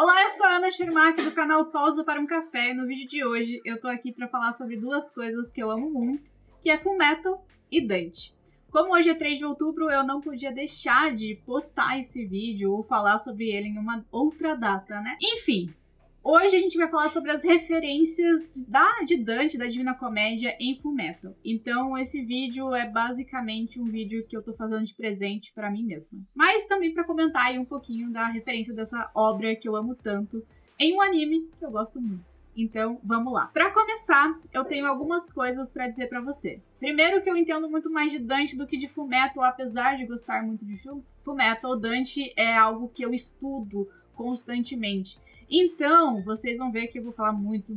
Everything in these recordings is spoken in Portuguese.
Olá, eu sou a Ana Schermack do canal Pausa para um Café e no vídeo de hoje eu tô aqui para falar sobre duas coisas que eu amo muito, que é Fullmetal e Dante. Como hoje é 3 de outubro, eu não podia deixar de postar esse vídeo ou falar sobre ele em uma outra data, né? Enfim, hoje a gente vai falar sobre as referências de Dante, da Divina Comédia, em Fullmetal. Então esse vídeo é basicamente um vídeo que eu tô fazendo de presente pra mim mesma. Mas também pra comentar aí um pouquinho da referência dessa obra que eu amo tanto em um anime que eu gosto muito. Então, vamos lá. Pra começar, eu tenho algumas coisas pra dizer pra você. Primeiro que eu entendo muito mais de Dante do que de Fullmetal, apesar de gostar muito de Fullmetal, Dante é algo que eu estudo constantemente. Então, vocês vão ver que eu vou falar muito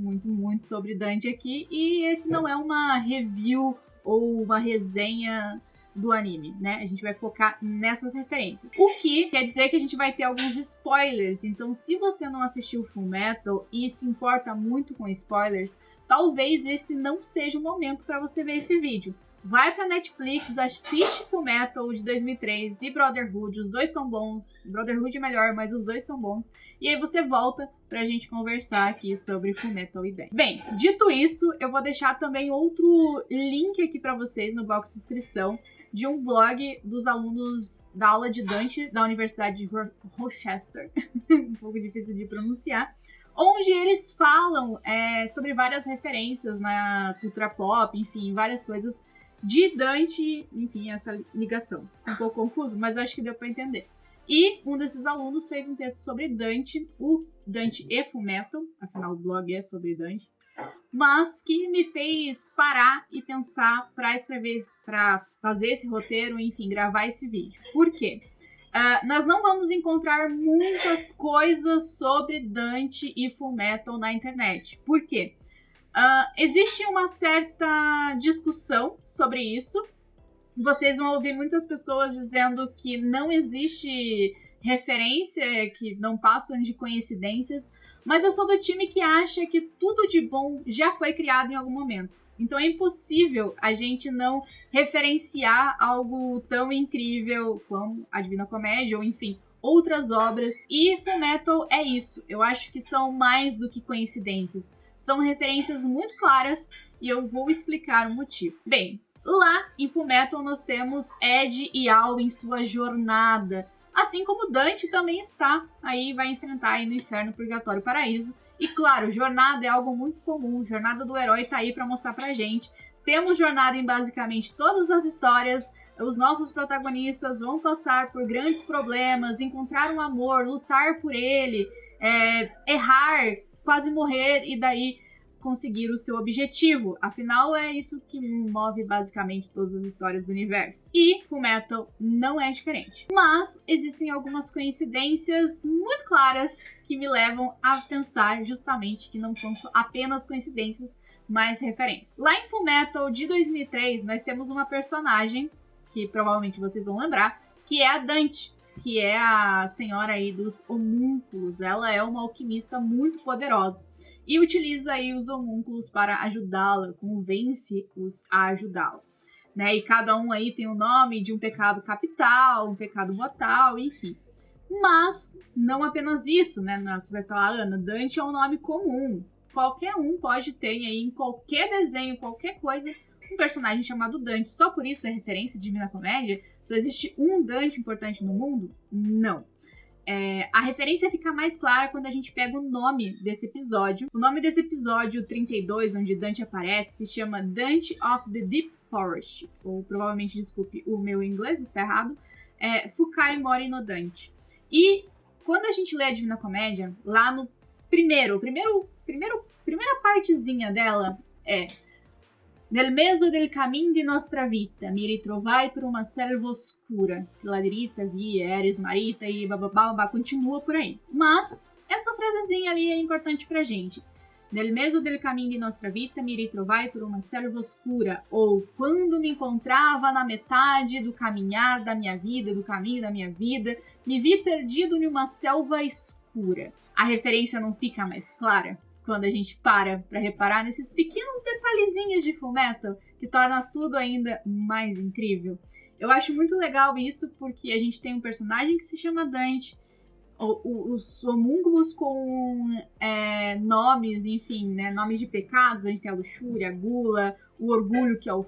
sobre Dante aqui, e esse não é uma review ou uma resenha do anime, né? A gente vai focar nessas referências. O que quer dizer que a gente vai ter alguns spoilers, então se você não assistiu Fullmetal e se importa muito com spoilers, talvez esse não seja o momento para você ver esse vídeo. Vai pra Netflix, assiste Fullmetal de 2003 e Brotherhood, os dois são bons. Brotherhood é melhor, mas os dois são bons. E aí você volta pra gente conversar aqui sobre Fullmetal e Dante. Bem, dito isso, eu vou deixar também outro link aqui pra vocês no box de descrição de um blog dos alunos da aula de Dante da Universidade de Rochester, um pouco difícil de pronunciar, onde eles falam sobre várias referências na cultura pop, enfim, várias coisas de Dante, enfim, essa ligação. Um pouco confuso, mas acho que deu pra entender. E um desses alunos fez um texto sobre Dante, o Dante e Fullmetal, afinal o blog é sobre Dante, mas que me fez parar e pensar para escrever, para fazer esse roteiro, enfim, gravar esse vídeo. Por quê? Nós não vamos encontrar muitas coisas sobre Dante e Fullmetal na internet. Por quê? Existe uma certa discussão sobre isso. Vocês vão ouvir muitas pessoas dizendo que não existe referência, que não passam de coincidências, mas eu sou do time que acha que tudo de bom já foi criado em algum momento. Então é impossível a gente não referenciar algo tão incrível como a Divina Comédia, ou enfim, outras obras. E Fullmetal é isso. Eu acho que são mais do que coincidências. São referências muito claras e eu vou explicar o motivo. Bem, lá em Fullmetal nós temos Ed e Al em sua jornada. Assim como Dante também está, aí vai enfrentar aí no inferno, purgatório, paraíso. E claro, jornada é algo muito comum, jornada do herói tá aí pra mostrar pra gente. Temos jornada em basicamente todas as histórias, os nossos protagonistas vão passar por grandes problemas, encontrar um amor, lutar por ele, errar, quase morrer e daí conseguir o seu objetivo. Afinal, é isso que move basicamente todas as histórias do universo. E Fullmetal não é diferente. Mas existem algumas coincidências muito claras que me levam a pensar justamente que não são apenas coincidências, mas referências. Lá em Fullmetal de 2003, nós temos uma personagem que provavelmente vocês vão lembrar, que é a Dante, que é a senhora aí dos homúnculos. Ela é uma alquimista muito poderosa e utiliza aí os homúnculos para ajudá-la, convence-os a ajudá-la, né? E cada um aí tem o nome de um pecado capital, um pecado mortal, enfim. Mas não apenas isso, né? Você vai falar, Ana, Dante é um nome comum. Qualquer um pode ter aí em qualquer desenho, qualquer coisa, um personagem chamado Dante. Só por isso é referência de Divina Comédia? Só existe um Dante importante no mundo? Não. A referência fica mais clara quando a gente pega o nome desse episódio. O nome desse episódio 32, onde Dante aparece, se chama Dante of the Deep Forest. Ou provavelmente, desculpe, o meu inglês está errado. Fukai Mori no Dante. E quando a gente lê a Divina Comédia, lá no primeira partezinha dela Nel mezzo del camin di nostra vita mi ritrovai per uma selva oscura. Ladrita, via, eres marita e bababá, continua por aí. Mas essa frasezinha ali é importante pra gente. Nel mezzo del camin di nostra vita mi ritrovai por uma selva oscura. Ou quando me encontrava na metade do caminhar da minha vida, do caminho da minha vida, me vi perdido em uma selva escura. A referência não fica mais clara quando a gente para reparar nesses pequenos detalhezinhos de Fullmetal que torna tudo ainda mais incrível. Eu acho muito legal isso porque a gente tem um personagem que se chama Dante, os homúnculos com nomes, enfim, né, nomes de pecados. A gente tem a luxúria, a gula, o orgulho, que é o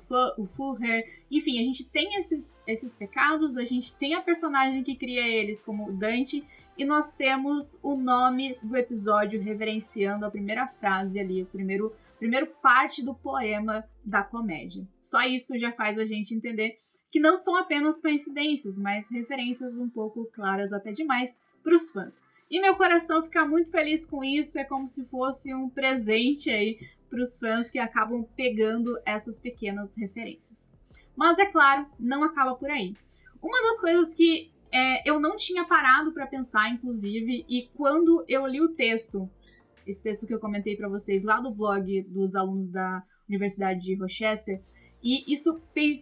Furrer. Enfim, a gente tem esses pecados, a gente tem a personagem que cria eles, como o Dante, e nós temos o nome do episódio reverenciando a primeira frase ali, primeiro parte do poema da comédia. Só isso já faz a gente entender que não são apenas coincidências, mas referências um pouco claras até demais para os fãs. E meu coração fica muito feliz com isso, é como se fosse um presente aí para os fãs que acabam pegando essas pequenas referências. Mas é claro, não acaba por aí. Uma das coisas que eu não tinha parado para pensar, inclusive, e quando eu li o texto, esse texto que eu comentei para vocês lá do blog dos alunos da Universidade de Rochester, e isso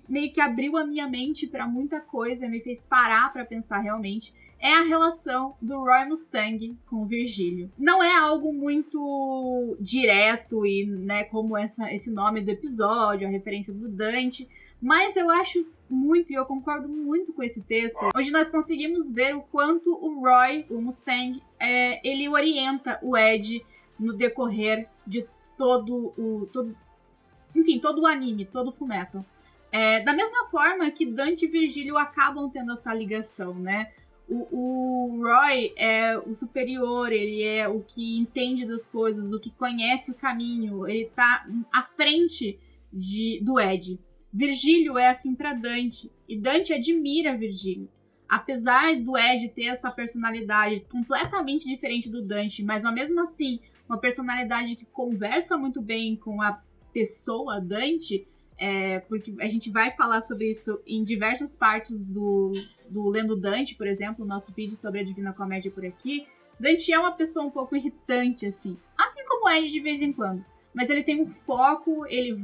meio que abriu a minha mente para muita coisa, me fez parar para pensar realmente, é a relação do Roy Mustang com o Virgílio. Não é algo muito direto e, né, como esse nome do episódio, a referência do Dante, mas eu acho muito, e eu concordo muito com esse texto, onde nós conseguimos ver o quanto o Roy, o Mustang, ele orienta o Ed no decorrer de todo o anime, todo o Fullmetal. Da mesma forma que Dante e Virgílio acabam tendo essa ligação, né? O Roy é o superior, ele é o que entende das coisas, o que conhece o caminho, ele tá à frente do Ed. Virgílio é assim pra Dante, e Dante admira Virgílio. Apesar do Ed ter essa personalidade completamente diferente do Dante, mas ao mesmo assim, uma personalidade que conversa muito bem com a pessoa Dante, porque a gente vai falar sobre isso em diversas partes do Lendo Dante, por exemplo, o nosso vídeo sobre a Divina Comédia por aqui. Dante é uma pessoa um pouco irritante, assim como Ed de vez em quando. Mas ele tem um foco, ele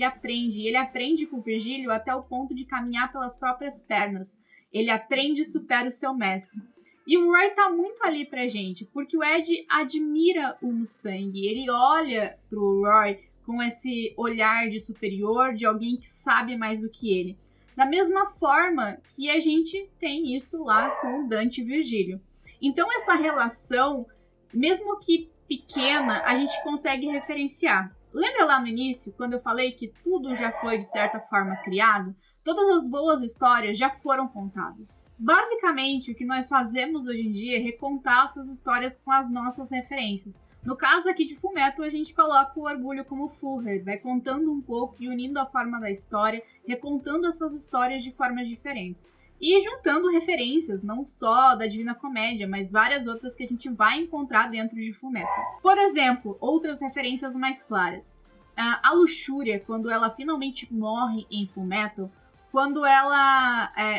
aprende com o Virgílio até o ponto de caminhar pelas próprias pernas. Ele aprende e supera o seu mestre. E o Roy tá muito ali pra gente, porque o Ed admira o Mustang, ele olha pro Roy com esse olhar de superior, de alguém que sabe mais do que ele. Da mesma forma que a gente tem isso lá com o Dante e Virgílio. Então essa relação, mesmo que pequena, a gente consegue referenciar. Lembra lá no início, quando eu falei que tudo já foi de certa forma criado? Todas as boas histórias já foram contadas. Basicamente, o que nós fazemos hoje em dia é recontar essas histórias com as nossas referências. No caso aqui de Fullmetal, a gente coloca o orgulho como Furrer, vai contando um pouco e unindo a forma da história, recontando essas histórias de formas diferentes. E juntando referências, não só da Divina Comédia, mas várias outras que a gente vai encontrar dentro de Fullmetal. Por exemplo, outras referências mais claras. A Luxúria, quando ela finalmente morre em Fullmetal, quando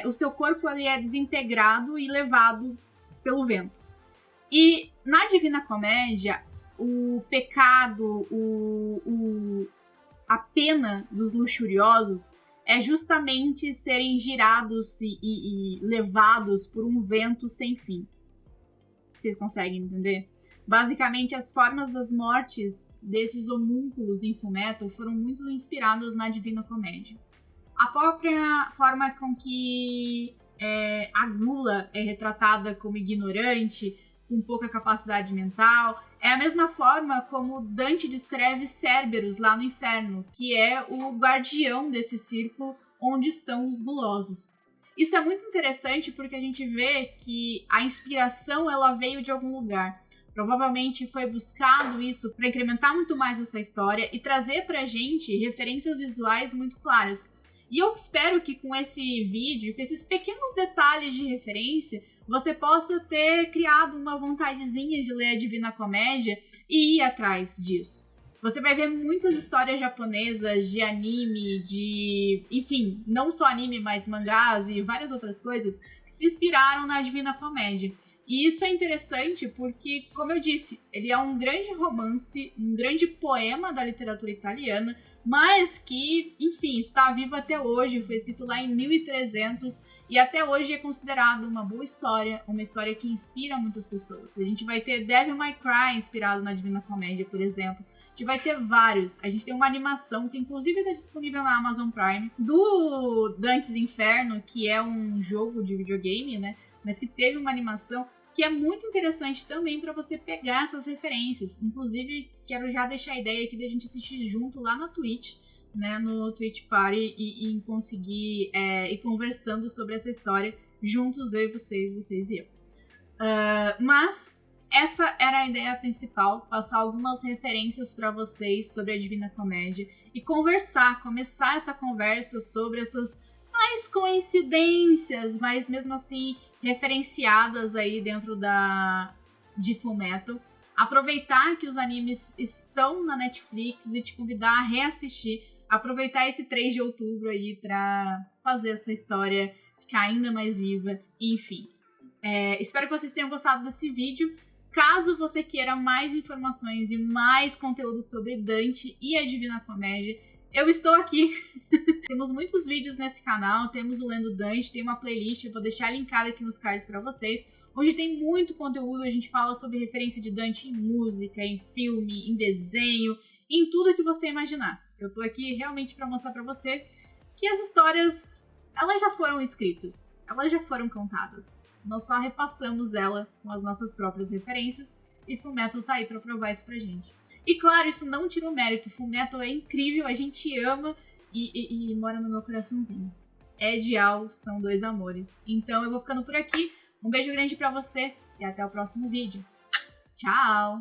o seu corpo ali é desintegrado e levado pelo vento. E na Divina Comédia, o pecado, a pena dos luxuriosos é justamente serem girados e levados por um vento sem fim. Vocês conseguem entender? Basicamente, as formas das mortes desses homúnculos em Fullmetal foram muito inspiradas na Divina Comédia. A própria forma com que a gula é retratada como ignorante, com pouca capacidade mental, é a mesma forma como Dante descreve Cerberus lá no inferno, que é o guardião desse círculo onde estão os gulosos. Isso é muito interessante porque a gente vê que a inspiração ela veio de algum lugar. Provavelmente foi buscado isso para incrementar muito mais essa história e trazer pra gente referências visuais muito claras. E eu espero que com esse vídeo, com esses pequenos detalhes de referência, você possa ter criado uma vontadezinha de ler a Divina Comédia e ir atrás disso. Você vai ver muitas histórias japonesas de anime, enfim, não só anime, mas mangás e várias outras coisas que se inspiraram na Divina Comédia. E isso é interessante porque, como eu disse, ele é um grande romance, um grande poema da literatura italiana, mas que, enfim, está vivo até hoje, foi escrito lá em 1300 e até hoje é considerado uma boa história, uma história que inspira muitas pessoas. A gente vai ter Devil May Cry inspirado na Divina Comédia, por exemplo. A gente vai ter vários. A gente tem uma animação que inclusive está disponível na Amazon Prime, do Dante's Inferno, que é um jogo de videogame, né? Mas que teve uma animação que é muito interessante também para você pegar essas referências. Inclusive, quero já deixar a ideia aqui da gente assistir junto lá na Twitch, né, no Twitch Party, e conseguir ir conversando sobre essa história juntos, eu e vocês e eu. Mas essa era a ideia principal, passar algumas referências para vocês sobre a Divina Comédia e começar essa conversa sobre essas mais coincidências, mas mesmo assim referenciadas aí dentro de Fullmetal. Aproveitar que os animes estão na Netflix e te convidar a reassistir. Aproveitar esse 3 de outubro aí pra fazer essa história ficar ainda mais viva. Enfim, espero que vocês tenham gostado desse vídeo. Caso você queira mais informações e mais conteúdo sobre Dante e a Divina Comédia, eu estou aqui. Temos muitos vídeos nesse canal, temos o Lendo Dante, tem uma playlist, eu vou deixar linkada aqui nos cards pra vocês, onde tem muito conteúdo, a gente fala sobre referência de Dante em música, em filme, em desenho, em tudo que você imaginar. Eu tô aqui realmente pra mostrar pra você que as histórias, elas já foram escritas, elas já foram contadas. Nós só repassamos ela com as nossas próprias referências e Fullmetal tá aí pra provar isso pra gente. E claro, isso não tira o mérito, Fullmetal é incrível, a gente ama e mora no meu coraçãozinho. Ed e Al são 2 amores. Então eu vou ficando por aqui, um beijo grande pra você e até o próximo vídeo. Tchau!